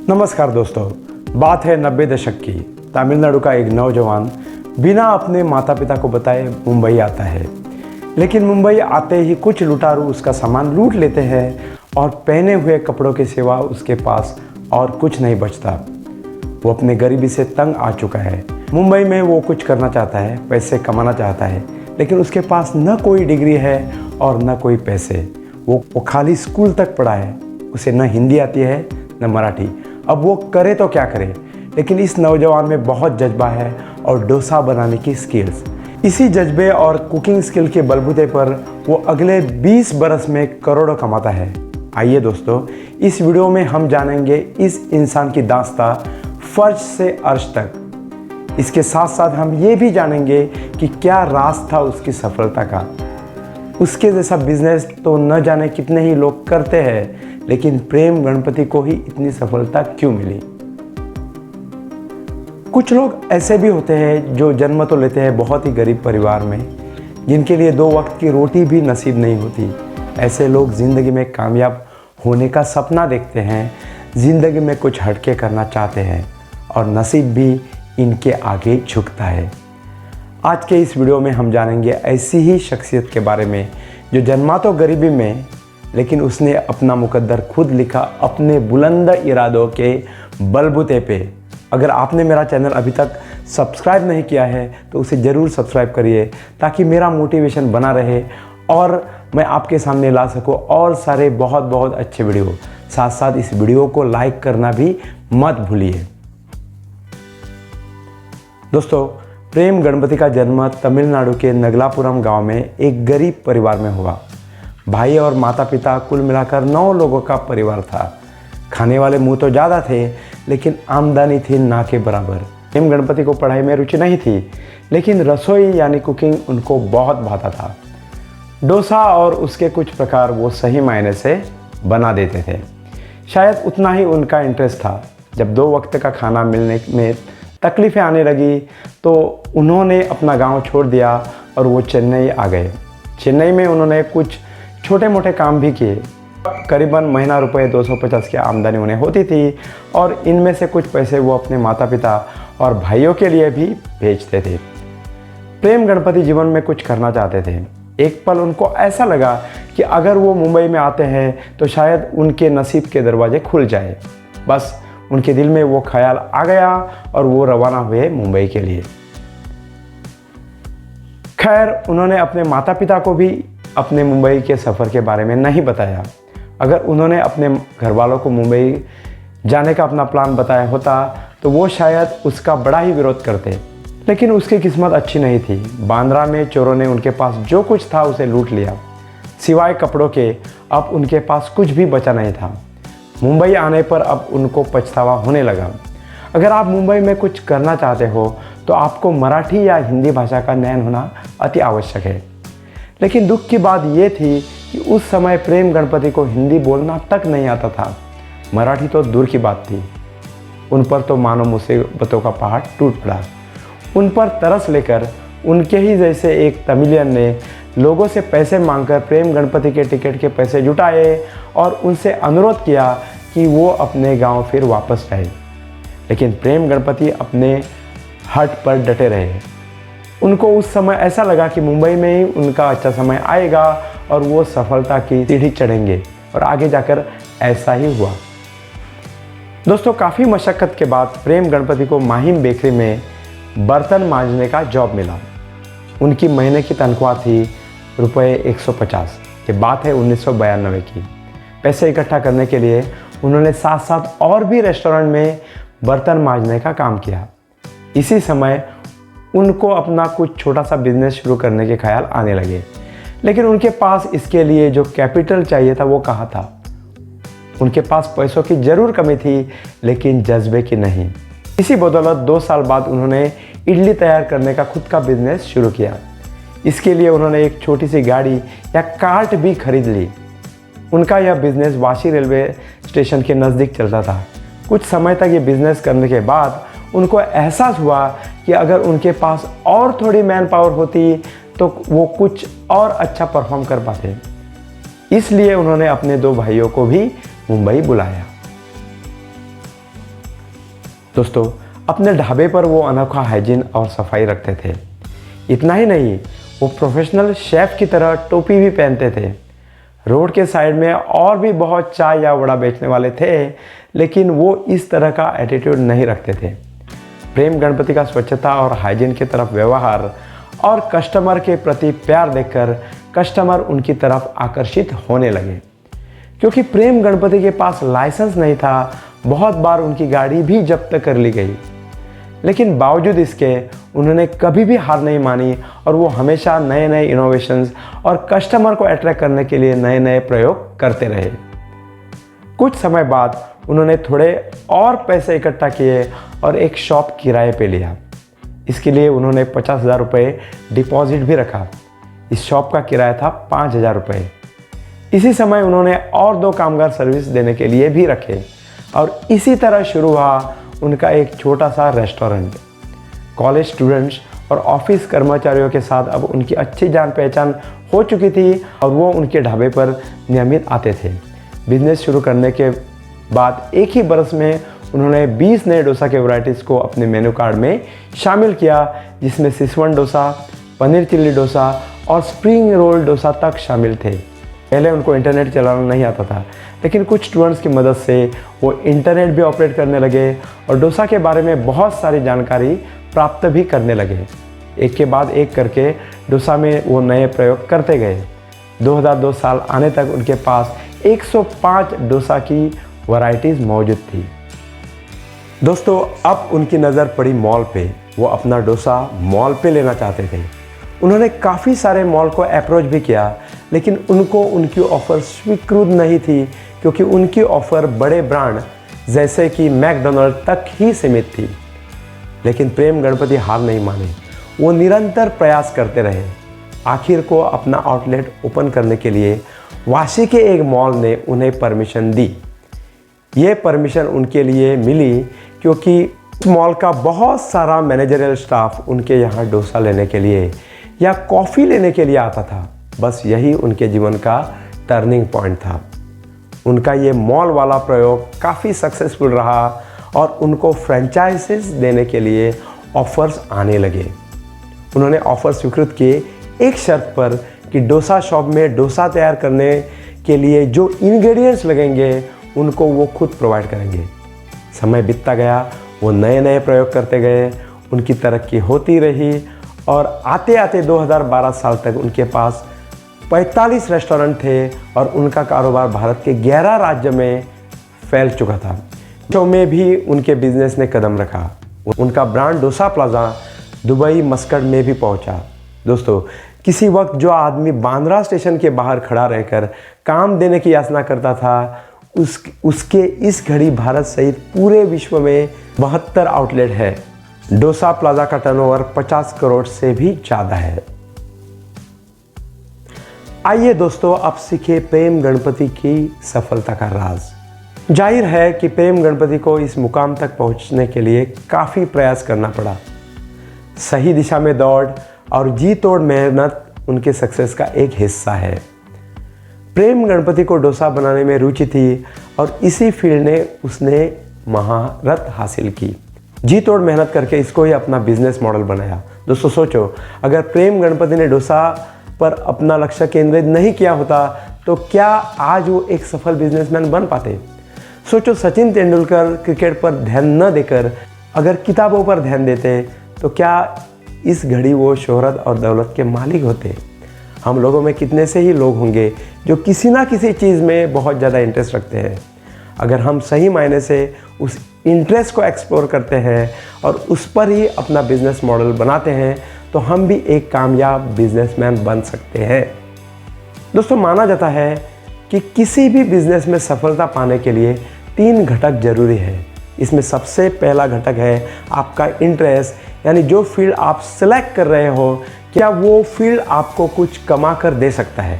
नमस्कार दोस्तों, बात है 90 दशक की। तमिलनाडु का एक नौजवान बिना अपने माता पिता को बताए मुंबई आता है। लेकिन मुंबई आते ही कुछ लुटारू उसका सामान लूट लेते हैं और पहने हुए कपड़ों के सिवा उसके पास और कुछ नहीं बचता। वो अपने गरीबी से तंग आ चुका है। मुंबई में वो कुछ करना चाहता है, पैसे कमाना चाहता है, लेकिन उसके पास न कोई डिग्री है और न कोई पैसे। वो खाली स्कूल तक पढ़ा है, उसे न हिंदी आती है न मराठी। अब वो करे तो क्या करे, लेकिन इस नौजवान में बहुत जज्बा है और डोसा बनाने की स्किल्स। इसी जज्बे और कुकिंग स्किल के बलबूते पर वो अगले 20 बरस में करोड़ों कमाता है। आइए दोस्तों, इस वीडियो में हम जानेंगे इस इंसान की दास्तां फर्श से अर्श तक। इसके साथ साथ हम ये भी जानेंगे कि क्या राज था उसकी सफलता का। उसके जैसा बिजनेस तो न जाने कितने ही लोग करते हैं, लेकिन प्रेम गणपति को ही इतनी सफलता क्यों मिली। कुछ लोग ऐसे भी होते हैं जो जन्म तो लेते हैं बहुत ही गरीब परिवार में, जिनके लिए 2 वक्त की रोटी भी नसीब नहीं होती। ऐसे लोग ज़िंदगी में कामयाब होने का सपना देखते हैं, ज़िंदगी में कुछ हटके करना चाहते हैं और नसीब भी इनके आगे झुकता है। आज के इस वीडियो में हम जानेंगे ऐसी ही शख्सियत के बारे में जो जन्मा तो गरीबी में, लेकिन उसने अपना मुकद्दर खुद लिखा अपने बुलंद इरादों के बलबूते पे। अगर आपने मेरा चैनल अभी तक सब्सक्राइब नहीं किया है तो उसे ज़रूर सब्सक्राइब करिए, ताकि मेरा मोटिवेशन बना रहे और मैं आपके सामने ला सकूं और सारे बहुत बहुत अच्छे वीडियो। साथ साथ इस वीडियो को लाइक करना भी मत भूलिए। दोस्तों, प्रेम गणपति का जन्म तमिलनाडु के नगलापुरम गांव में एक गरीब परिवार में हुआ। भाई और माता पिता कुल मिलाकर 9 लोगों का परिवार था। खाने वाले मुंह तो ज़्यादा थे, लेकिन आमदनी थी ना के बराबर। प्रेम गणपति को पढ़ाई में रुचि नहीं थी, लेकिन रसोई यानी कुकिंग उनको बहुत भाता था। डोसा और उसके कुछ प्रकार वो सही मायने से बना देते थे। शायद उतना ही उनका इंटरेस्ट था। जब 2 वक्त का खाना मिलने में तकलीफ़ें आने लगी तो उन्होंने अपना गांव छोड़ दिया और वो चेन्नई आ गए। चेन्नई में उन्होंने कुछ छोटे मोटे काम भी किए। करीबन महीना रुपए 250 की आमदनी उन्हें होती थी और इनमें से कुछ पैसे वो अपने माता पिता और भाइयों के लिए भी भेजते थे। प्रेम गणपति जीवन में कुछ करना चाहते थे। एक पल उनको ऐसा लगा कि अगर वो मुंबई में आते हैं तो शायद उनके नसीब के दरवाजे खुल जाए। बस उनके दिल में वो ख्याल आ गया और वो रवाना हुए मुंबई के लिए। खैर, उन्होंने अपने माता पिता को भी अपने मुंबई के सफ़र के बारे में नहीं बताया। अगर उन्होंने अपने घर वालों को मुंबई जाने का अपना प्लान बताया होता तो वो शायद उसका बड़ा ही विरोध करते। लेकिन उसकी किस्मत अच्छी नहीं थी। बांद्रा में चोरों ने उनके पास जो कुछ था उसे लूट लिया। सिवाय कपड़ों के अब उनके पास कुछ भी बचा नहीं था। मुंबई आने पर अब उनको पछतावा होने लगा। अगर आप मुंबई में कुछ करना चाहते हो तो आपको मराठी या हिंदी भाषा का ज्ञान होना अति आवश्यक है। लेकिन दुख की बात यह थी कि उस समय प्रेम गणपति को हिंदी बोलना तक नहीं आता था। मराठी तो दूर की बात थी। उन पर तो मानो मुसीबतों का पहाड़ टूट पड़ा। उन पर तरस लेकर उनके ही जैसे एक तमिलियन ने लोगों से पैसे मांगकर प्रेम गणपति के टिकट के पैसे जुटाए और उनसे अनुरोध किया कि वो अपने गांव फिर वापस जाए। लेकिन प्रेम गणपति अपने हट पर डटे रहे। उनको उस समय ऐसा लगा कि मुंबई में ही उनका अच्छा समय आएगा और वो सफलता की सीढ़ी चढ़ेंगे, और आगे जाकर ऐसा ही हुआ। दोस्तों, काफ़ी मशक्क़त के बाद प्रेम गणपति को माहिम बेकरी में बर्तन मांजने का जॉब मिला। उनकी महीने की तनख्वाह थी रुपये 150। ये बात है 1992 की। पैसे इकट्ठा करने के लिए उन्होंने साथ साथ और भी रेस्टोरेंट में बर्तन मांजने का काम किया। इसी समय उनको अपना कुछ छोटा सा बिजनेस शुरू करने के ख्याल आने लगे, लेकिन उनके पास इसके लिए जो कैपिटल चाहिए था वो कहाँ था। उनके पास पैसों की ज़रूर कमी थी, लेकिन जज्बे की नहीं। इसी बदौलत 2 साल बाद उन्होंने इडली तैयार करने का खुद का बिजनेस शुरू किया। इसके लिए उन्होंने एक छोटी सी गाड़ी या कार्ट भी खरीद ली। उनका यह बिजनेस वाशी रेलवे स्टेशन के नज़दीक चलता था। कुछ समय तक ये बिजनेस करने के बाद उनको एहसास हुआ कि अगर उनके पास और थोड़ी मैन पावर होती तो वो कुछ और अच्छा परफॉर्म कर पाते। इसलिए उन्होंने अपने 2 भाइयों को भी मुंबई बुलाया। दोस्तों, अपने ढाबे पर वो अनोखा हाइजीन और सफाई रखते थे। इतना ही नहीं, वो प्रोफेशनल शेफ की तरह टोपी भी पहनते थे। रोड के साइड में और भी बहुत चाय या वड़ा बेचने वाले थे, लेकिन वो इस तरह का एटीट्यूड नहीं रखते थे। प्रेम गणपति का स्वच्छता और हाइजीन की तरफ व्यवहार और कस्टमर के प्रति प्यार देखकर कस्टमर उनकी तरफ आकर्षित होने लगे। क्योंकि प्रेम गणपति के पास लाइसेंस नहीं था, बहुत बार उनकी गाड़ी भी जब्त कर ली गई, लेकिन बावजूद इसके उन्होंने कभी भी हार नहीं मानी और वो हमेशा नए नए इनोवेशंस और कस्टमर को अट्रैक्ट करने के लिए नए नए प्रयोग करते रहे। कुछ समय बाद उन्होंने थोड़े और पैसे इकट्ठा किए और एक शॉप किराए पे लिया। इसके लिए उन्होंने 50,000 रुपये डिपॉजिट भी रखा। इस शॉप का किराया था 5,000 रुपये। इसी समय उन्होंने और 2 कामगार सर्विस देने के लिए भी रखे और इसी तरह शुरू हुआ उनका एक छोटा सा रेस्टोरेंट। कॉलेज स्टूडेंट्स और ऑफिस कर्मचारियों के साथ अब उनकी अच्छी जान पहचान हो चुकी थी और वो उनके ढाबे पर नियमित आते थे। बिजनेस शुरू करने के बाद एक ही बरस में उन्होंने 20 नए डोसा के वैरायटीज़ को अपने मेन्यू कार्ड में शामिल किया, जिसमें सिसवन डोसा, पनीर चिल्ली डोसा और स्प्रिंग रोल डोसा तक शामिल थे। पहले उनको इंटरनेट चलाना नहीं आता था, लेकिन कुछ स्टूडेंट्स की मदद से वो इंटरनेट भी ऑपरेट करने लगे और डोसा के बारे में बहुत सारी जानकारी प्राप्त भी करने लगे। एक के बाद एक करके डोसा में वो नए प्रयोग करते गए। 2002 साल आने तक उनके पास 105 डोसा की वैरायटीज़ मौजूद थी। दोस्तों, अब उनकी नज़र पड़ी मॉल पे। वो अपना डोसा मॉल पे लेना चाहते थे। उन्होंने काफ़ी सारे मॉल को अप्रोच भी किया, लेकिन उनको उनकी ऑफ़र स्वीकृत नहीं थी, क्योंकि उनकी ऑफ़र बड़े ब्रांड जैसे कि मैकडोनल्ड तक ही सीमित थी। लेकिन प्रेम गणपति हार नहीं माने। वो निरंतर प्रयास करते रहे। आखिर को अपना आउटलेट ओपन करने के लिए वाशी के एक मॉल ने उन्हें परमिशन दी। ये परमिशन उनके लिए मिली क्योंकि उस मॉल का बहुत सारा मैनेजरियल स्टाफ उनके यहाँ डोसा लेने के लिए या कॉफ़ी लेने के लिए आता था। बस यही उनके जीवन का टर्निंग पॉइंट था। उनका ये मॉल वाला प्रयोग काफ़ी सक्सेसफुल रहा और उनको फ्रेंचाइजेस देने के लिए ऑफ़र्स आने लगे। उन्होंने ऑफ़र स्वीकृत किए एक शर्त पर कि डोसा शॉप में डोसा तैयार करने के लिए जो इंग्रेडिएंट्स लगेंगे उनको वो खुद प्रोवाइड करेंगे। समय बीतता गया, वो नए नए प्रयोग करते गए, उनकी तरक्की होती रही और आते आते 2012 साल तक उनके पास 45 रेस्टोरेंट थे और उनका कारोबार भारत के 11 राज्य में फैल चुका था। शो में भी उनके बिजनेस ने कदम रखा। उनका brand dosa plaza Dubai Muscat में भी पहुंचा। दोस्तों, किसी वक्त जो आदमी बांद्रा स्टेशन के बाहर खड़ा रहकर काम देने की याचना करता था, उसके इस घड़ी भारत सहित पूरे विश्व में 72 आउटलेट है। डोसा प्लाजा का टर्नओवर 50 करोड़ से भी ज़्यादा है। आइए दोस्तों, अब सीखे प्रेम गणपति की सफलता का राज। जाहिर है कि प्रेम गणपति को इस मुकाम तक पहुंचने के लिए काफ़ी प्रयास करना पड़ा। सही दिशा में दौड़ और जी तोड़ मेहनत उनके सक्सेस का एक हिस्सा है। प्रेम गणपति को डोसा बनाने में रुचि थी और इसी फील्ड ने उसने महारत हासिल की। जी तोड़ मेहनत करके इसको ही अपना बिजनेस मॉडल बनाया। दोस्तों सोचो, अगर प्रेम गणपति ने डोसा पर अपना लक्ष्य केंद्रित नहीं किया होता तो क्या आज वो एक सफल बिजनेसमैन बन पाते? सोचो, सचिन तेंदुलकर क्रिकेट पर ध्यान न देकर अगर किताबों पर ध्यान देते तो क्या इस घड़ी वो शोहरत और दौलत के मालिक होते? हम लोगों में कितने से ही लोग होंगे जो किसी ना किसी चीज़ में बहुत ज़्यादा इंटरेस्ट रखते हैं। अगर हम सही मायने से उस इंटरेस्ट को एक्सप्लोर करते हैं और उस पर ही अपना बिजनेस मॉडल बनाते हैं तो हम भी एक कामयाब बिजनेसमैन बन सकते हैं। दोस्तों, माना जाता है कि किसी भी बिजनेस में सफलता पाने के लिए 3 घटक जरूरी है। इसमें सबसे पहला घटक है आपका इंटरेस्ट, यानी जो फील्ड आप सिलेक्ट कर रहे हो क्या वो फील्ड आपको कुछ कमा कर दे सकता है।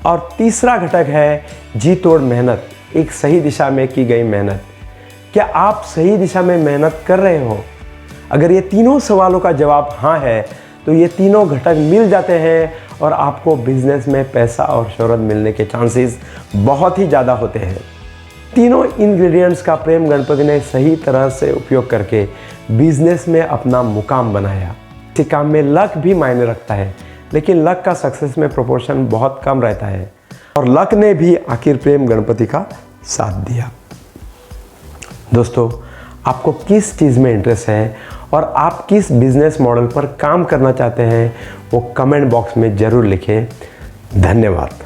और तीसरा घटक है जी तोड़ मेहनत, एक सही दिशा में की गई मेहनत। क्या आप सही दिशा में मेहनत कर रहे हो? अगर ये तीनों सवालों का जवाब हाँ है तो ये तीनों घटक मिल जाते हैं और आपको बिजनेस में पैसा और शोहरत मिलने के चांसेस बहुत ही ज़्यादा होते हैं। तीनों इंग्रेडिएंट्स का प्रेम गणपति ने सही तरह से उपयोग करके बिजनेस में अपना मुकाम बनाया। इसी काम में लक भी मायने रखता है, लेकिन लक का सक्सेस में प्रोपोर्शन बहुत कम रहता है, और लक ने भी आखिर प्रेम गणपति का साथ दिया। दोस्तों, आपको किस चीज़ में इंटरेस्ट है और आप किस बिजनेस मॉडल पर काम करना चाहते हैं, वो कमेंट बॉक्स में ज़रूर लिखें। धन्यवाद।